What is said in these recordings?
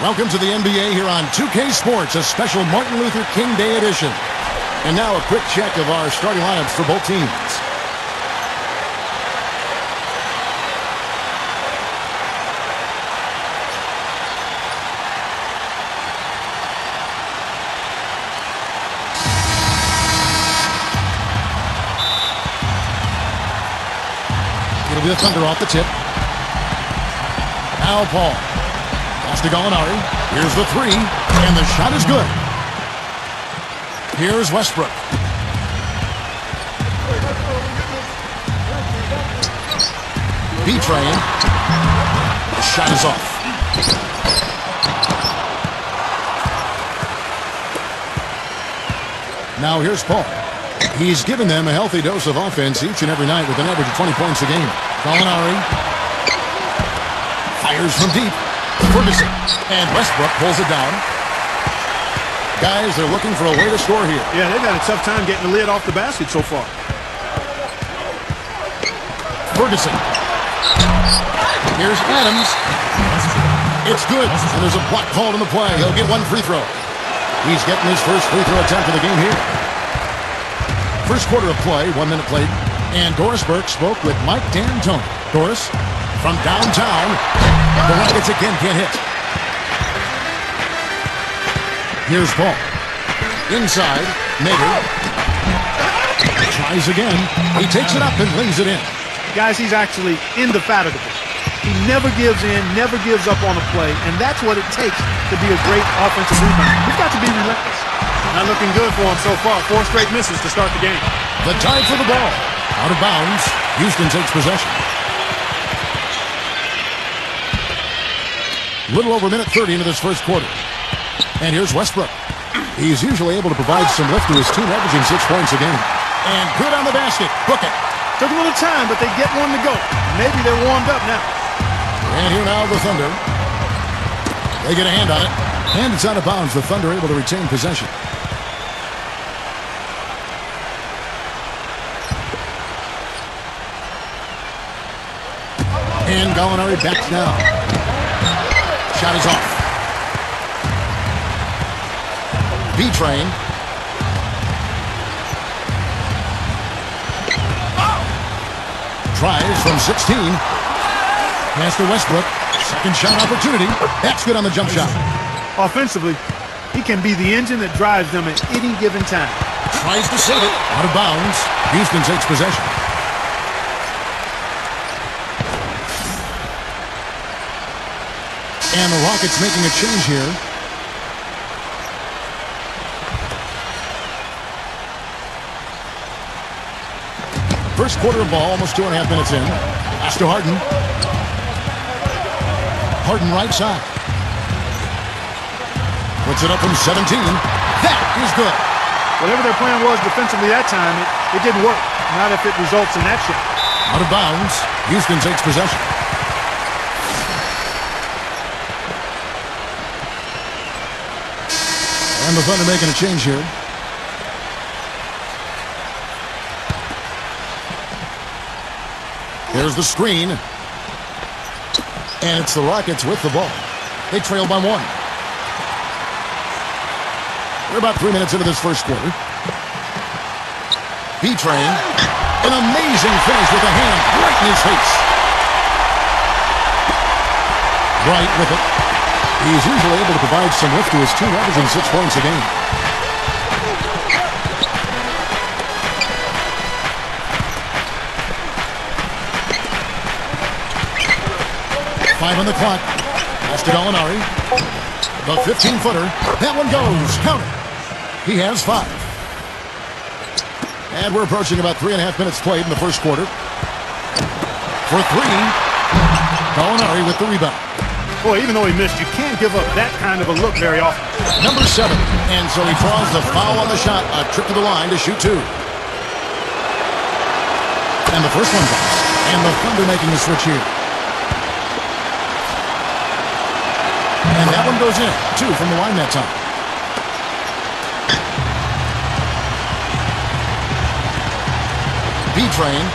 Welcome to the NBA here on 2K Sports, a special Martin Luther King Day edition. And now a quick check of our starting lineups for both teams. It'll be the Thunder off the tip. Now Paul. Pass to Gallinari. Here's the three, and the shot is good. Here's Westbrook. B-Train. The shot is off. Now here's Paul. He's given them a healthy dose of offense each and every night with an average of 20 points a game. Gallinari fires from deep. Ferguson, and Westbrook pulls it down. Guys, they're looking for a way to score here. Yeah, they've had a tough time getting the lid off the basket so far. Ferguson. Here's Adams. It's good, and there's a block called on the play. He'll get one free throw. He's getting his first free throw attempt of the game here. First quarter of play, 1 minute played, and Doris Burke spoke with Mike D'Antoni. Doris, from downtown, the Rockets again can't hit. Here's Paul. Inside, Nader. Tries again. He takes it up and lays it in. Guys, he's actually indefatigable. He never gives in, never gives up on a play, and that's what it takes to be a great offensive rebounder. He's got to be relentless. Not looking good for him so far. 4 straight misses to start the game. The tie for the ball. Out of bounds. Houston takes possession. Little over minute 30 into this first quarter. And here's Westbrook. He's usually able to provide some lift to his team, averaging 6 points a game. And good on the basket. Book it. Took a little time, but they get one to go. Maybe they're warmed up now. And here now the Thunder. They get a hand on it. And it's out of bounds. The Thunder able to retain possession. And Gallinari backs down. Shot is off. B-Train. Tries from 16. Pass to Westbrook. Second shot opportunity. That's good on the jump shot. Offensively, he can be the engine that drives them at any given time. Tries to save it. Out of bounds. Houston takes possession. And the Rockets making a change here. First quarter of ball, almost 2.5 minutes in. Pass to Harden. Harden right side. Puts it up from 17. That is good. Whatever their plan was defensively that time, it didn't work. Not if it results in that shot. Out of bounds. Houston takes possession. And the Thunder making a change here. Here's the screen. And it's the Rockets with the ball. They trail by 1. We're about 3 minutes into this first quarter. B-Train. An amazing finish with a hand right in his face. Right with it. He's usually able to provide some lift to his team, averaging 6 points a game. Five on the clock. Pass to Gallinari. The 15-footer. That one goes. Count it. He has 5. And we're approaching about 3.5 minutes played in the first quarter. For 3, Gallinari with the rebound. Boy, even though he missed, you can't give up that kind of a look very often. Number 7. And so he draws the foul on the shot. A trip to the line to shoot 2. And the first one goes. And the Thunder making the switch here. And that one goes in. 2 from the line that time. B-Train.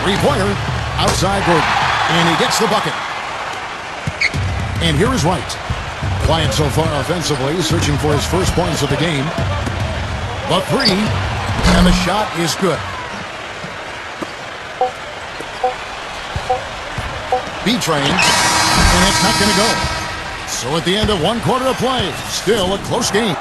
3-pointer. Outside Gordon. And he gets the bucket. And here is Wright. Quiet so far offensively, searching for his first points of the game. The three, and the shot is good. B-Train, and it's not going to go. So at the end of 1 quarter of play, still a close game.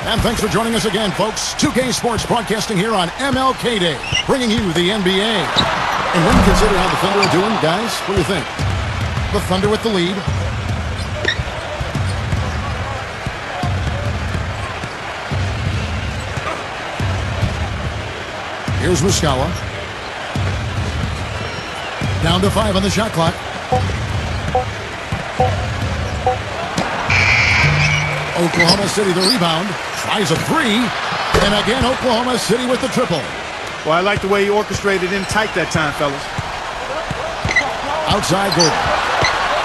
And thanks for joining us again, folks. 2K Sports broadcasting here on MLK Day, bringing you the NBA. And when you consider how the Thunder are doing, guys, what do you think? The Thunder with the lead. Here's Muscala. Down to 5 on the shot clock. Oklahoma City the rebound. Tries a three. And again, Oklahoma City with the triple. Well, I like the way he orchestrated in tight that time, fellas. Outside Gordon.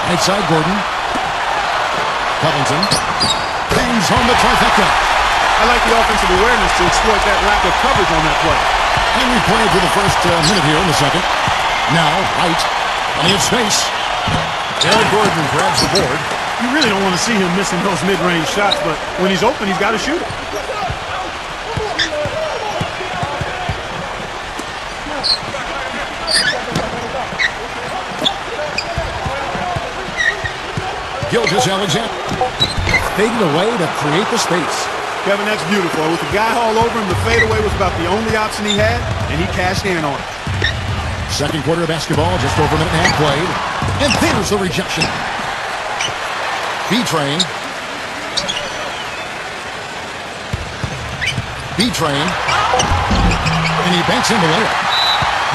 Right side Gordon. Covington. Bangs home the trifecta. I like the offensive awareness to exploit that lack of coverage on that play. And we play through the first minute here in the second. Now, White. Plenty of space. Jared Gordon grabs the board. You really don't want to see him missing those mid-range shots, but when he's open, he's got to shoot it. Gilgeous-Alexander fading away to create the space. Kevin, that's beautiful. With the guy all over him, the fadeaway was about the only option he had, and he cashed in on it. Second quarter of basketball, just over a minute and a half played. And there's the rejection. B-Train. B-Train. And he banks in the layup.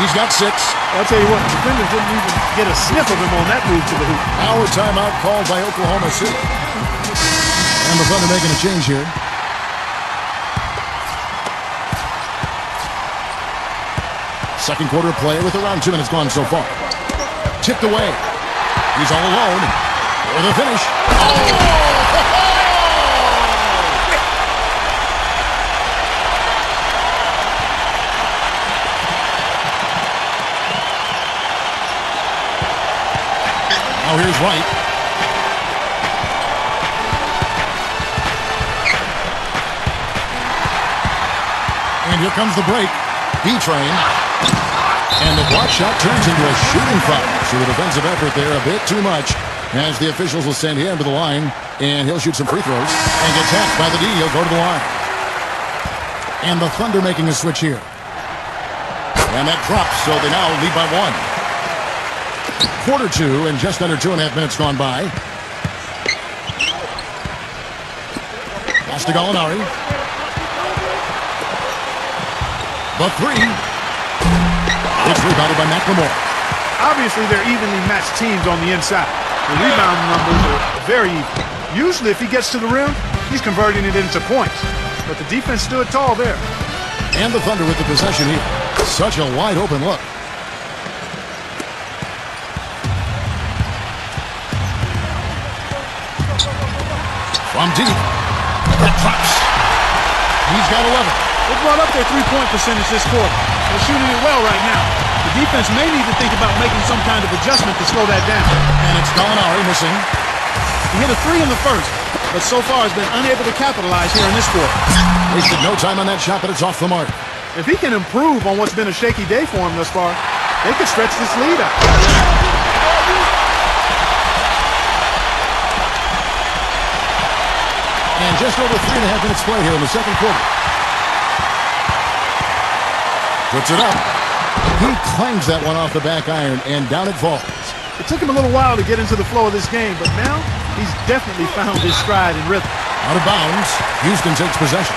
He's got 6. I'll tell you what, the defenders didn't even get a sniff of him on that move to the hoop. Hour timeout called by Oklahoma City. And the Thunder making a change here. Second quarter of play with around 2 minutes gone so far. Tipped away. He's all alone for the finish. Oh! Now here's White. And here comes the break. B-Train. And the block shot turns into a shooting foul. So the defensive effort there a bit too much as the officials will send him to the line. And he'll shoot some free throws. And gets hacked by the D. He'll go to the line. And the Thunder making a switch here. And that drops, so they now lead by 1. Quarter 2 and just under 2.5 minutes gone by. Pass to Gallinari. The three. It's rebounded by McLemore. Obviously, they're evenly matched teams on the inside. The rebound numbers are very even. Usually, if he gets to the rim, he's converting it into points. But the defense stood tall there. And the Thunder with the possession here. Such a wide open look. From deep. That drops. He's got 11. They brought up their three-point percentage this quarter. They're shooting it well right now. The defense may need to think about making some kind of adjustment to slow that down. And it's Gallinari missing. He hit a 3 in the first, but so far has been unable to capitalize here in this quarter. Wasted no time on that shot, but it's off the mark. If he can improve on what's been a shaky day for him thus far, they could stretch this lead out. And just over 3.5 minutes played here in the second quarter. Puts it up. He clangs that one off the back iron, and down it falls. It took him a little while to get into the flow of this game, but now he's definitely found his stride and rhythm. Out of bounds. Houston takes possession.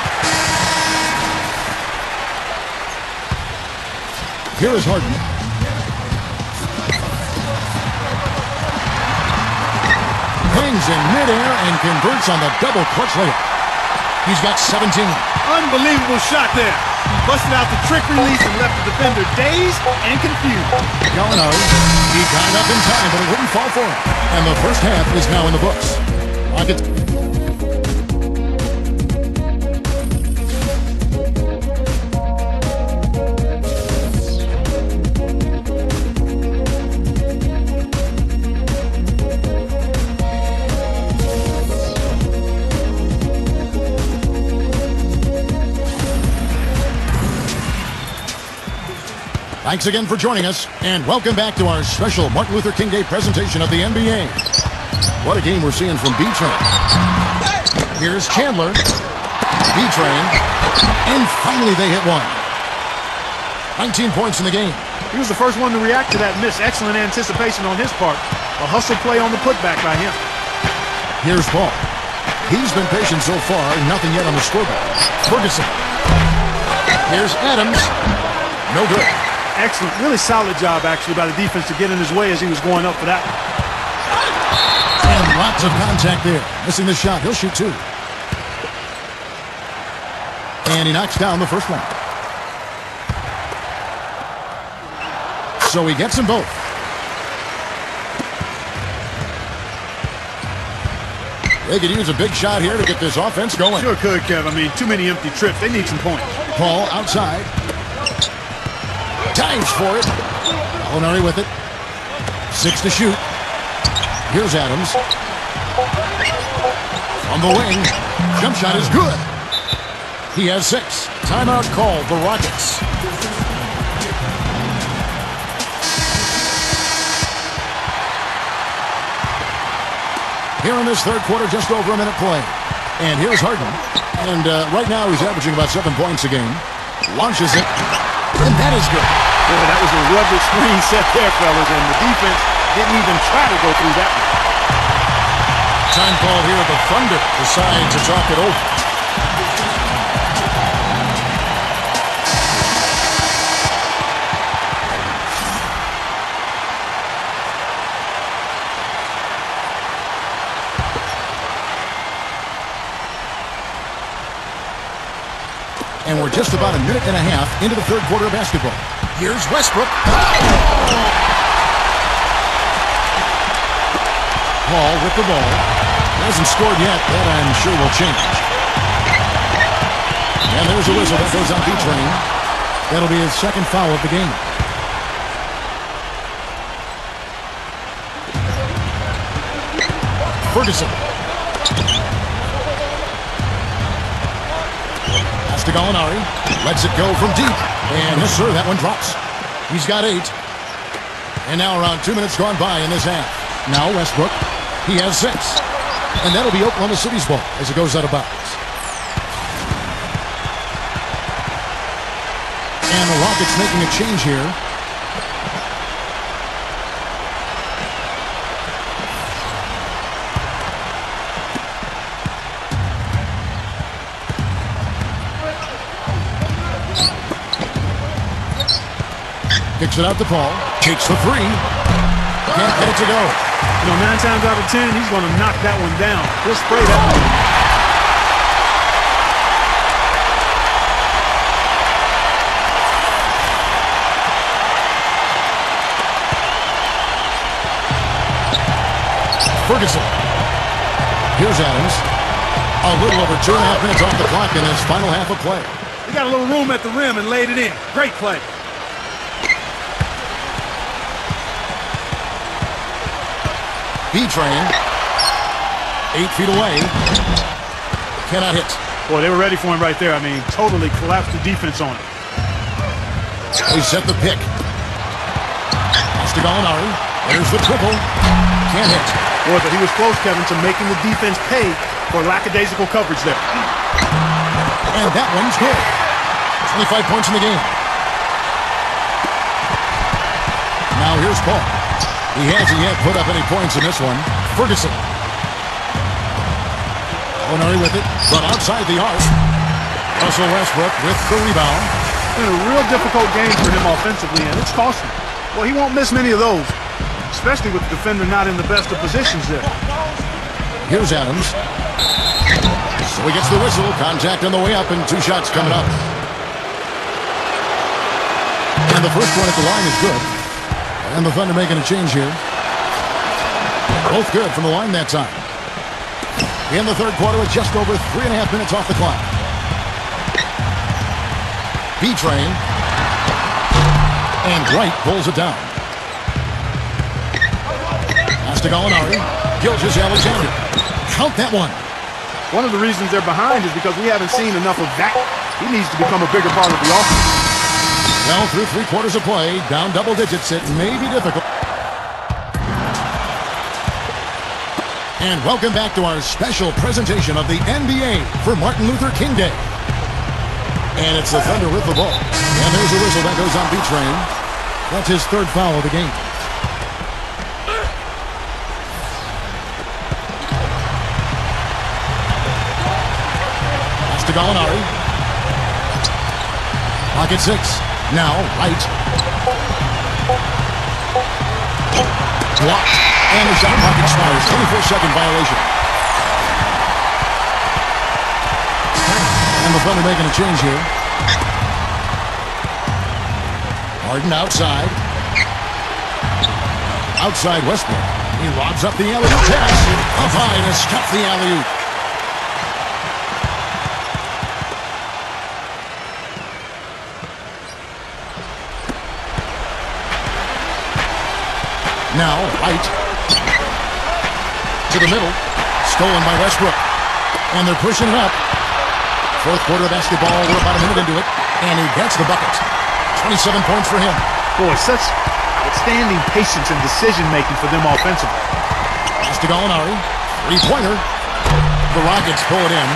Here is Harden. Hangs in midair and converts on the double clutch layup. He's got 17. Unbelievable shot there. He busted out the trick release and left the defender dazed and confused. Gallinari, he got it up in time, but it wouldn't fall for him. And the first half is now in the books. Rockets. Thanks again for joining us, and welcome back to our special Martin Luther King Day presentation of the NBA. What a game we're seeing from B-Train. Here's Chandler. B-Train. And finally they hit one. 19 points in the game. He was the first one to react to that miss. Excellent anticipation on his part. A hustle play on the putback by him. Here's Paul. He's been patient so far. Nothing yet on the scoreboard. Ferguson. Here's Adams. No good. Excellent. Really solid job, actually, by the defense to get in his way as he was going up for that one. And lots of contact there. Missing the shot. He'll shoot two. And he knocks down the first one. So he gets them both. They could use a big shot here to get this offense going. Sure could, Kev. I mean, too many empty trips. They need some points. Paul outside. Dives for it. Molinari with it. 6 to shoot. Here's Adams. On the wing. Jump shot is good. He has 6. Timeout called the Rockets. Here in this third quarter, just over a minute play. And here's Harden. And right now he's averaging about 7 points a game. Launches it. And that is good. Boy, that was a rugged screen set there, fellas. And the defense didn't even try to go through that one. Time call here. The Thunder decide to talk it over. And we're just about a minute and a half into the third quarter of basketball. Here's Westbrook. Paul with the ball. Hasn't scored yet. That I'm sure will change. And there's a whistle that goes on B-Train. That'll be his second foul of the game. Ferguson. To Gallinari, lets it go from deep, and yes sir, that one drops. He's got 8, and now around 2 minutes gone by in this half. Now Westbrook, he has 6, and that'll be Oklahoma City's ball as it goes out of bounds. And the Rockets making a change here. Kicks it out to Paul. Takes the 3. Can't get it to go. You know, 9 times out of 10, he's going to knock that one down. He'll spray that one. Ferguson. Here's Adams. A little over 2.5 minutes off the clock in this final half of play. He got a little room at the rim and laid it in. Great play. B-Train, 8 feet away, cannot hit. Boy, they were ready for him right there. I mean, totally collapsed the defense on him. They set the pick. Pass to Gallinari. There's the triple. Can't hit. Boy, but he was close, Kevin, to making the defense pay for lackadaisical coverage there. And that one's good. 25 points in the game. Now here's Paul. He hasn't yet put up any points in this one. Ferguson. Molinari with it, but outside the arc. Russell Westbrook with the rebound. It's been a real difficult game for him offensively, and it's costly. Well, he won't miss many of those, especially with the defender not in the best of positions there. Here's Adams. So he gets the whistle. Contact on the way up, and 2 shots coming up. And the first one at the line is good. And the Thunder making a change here. Both good from the line that time. In the third quarter with just over 3.5 minutes off the clock. B-Train. And Wright pulls it down. Pass to Gallinari. Gilgeous-Alexander. Count that one. One of the reasons they're behind is because we haven't seen enough of that. He needs to become a bigger part of the offense. Well, through 3/4 of play, down double digits, it may be difficult. And welcome back to our special presentation of the NBA for Martin Luther King Day. And it's the Thunder with the ball. And there's a whistle that goes on B-Train. That's his third foul of the game. Pass to Gallinari. Pocket 6. Now, right. Blocked. And the shot clock expires. 24-second violation. And the Thunder making a change here. Harden outside. Outside Westbrook. He lobs up the alley-oop pass. Up high to stuff the alley-oop. Now, right. To the middle. Stolen by Westbrook. And they're pushing it up. Fourth quarter of basketball. We're about a minute into it. And he gets the bucket. 27 points for him. Boy, such outstanding patience and decision-making for them offensively. Pass to Gallinari. Three-pointer. The Rockets pull it in.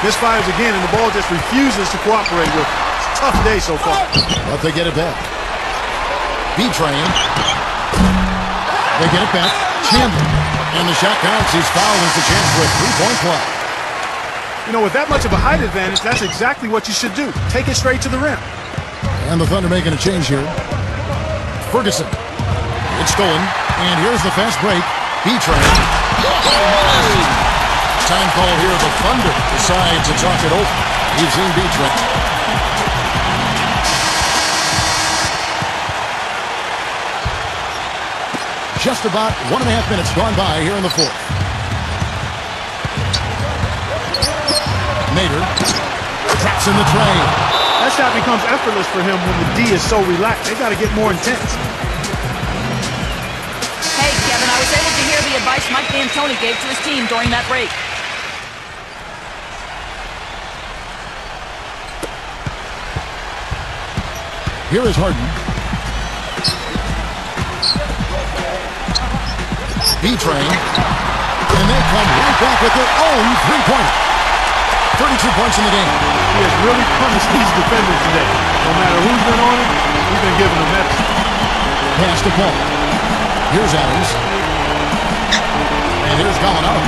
This fires again, and the ball just refuses to cooperate with it. It's a tough day so far. But they get it back. B-Train. They get it back. Chandler. And the shot counts. He's fouled. There's a chance for a three-point play. You know, with that much of a height advantage, that's exactly what you should do. Take it straight to the rim. And the Thunder making a change here. Ferguson. It's stolen. And here's the fast break. B-Train. Time call here. The Thunder decide to talk it over. You've seen B-Train. Just about 1.5 minutes gone by here in the fourth. Nader drops in the tray. That shot becomes effortless for him when the D is so relaxed. They got to get more intense. Hey, Kevin, I was able to hear the advice Mike D'Antoni gave to his team during that break. Here is Harden. B-Train. And they come right back with their own three-pointer. 32 points in the game. He has really punished these defenders today. No matter who's been on him, he's been giving them medicine. Pass to Paul. Here's Adams. And here's Gallinari.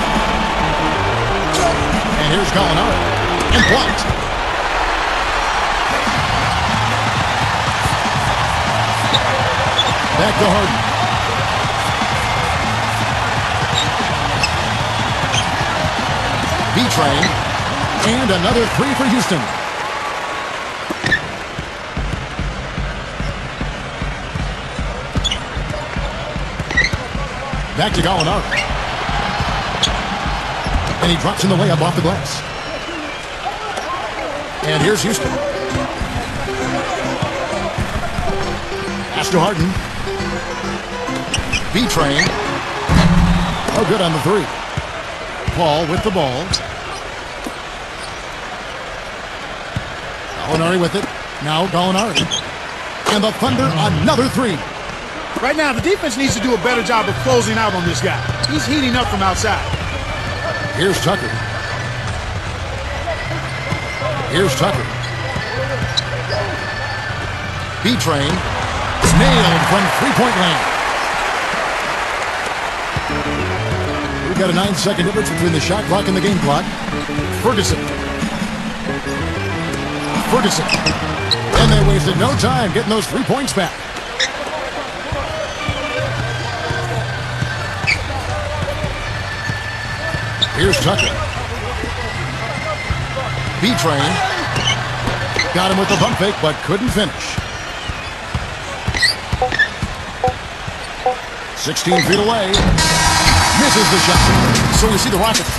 And here's Gallinari. And blocked. Back to Harden. B-Train. And another three for Houston. Back to Gallinari. And he drops in the layup off the glass. And here's Houston. Pass to Harden. B-Train. Oh, good on the three. Paul with the ball. Gallinari with it. Now Gallinari. And the Thunder another three. Right now, the defense needs to do a better job of closing out on this guy. He's heating up from outside. Here's Tucker. Here's Tucker. B-Train. Nailed from three-point land. We've got a 9-second difference between the shot clock and the game clock. Ferguson. Ferguson. And they wasted no time getting those 3 points back. Here's Tucker. B-Train. Got him with the bump fake, but couldn't finish. 16 feet away. Misses the shot. So you see the Rockets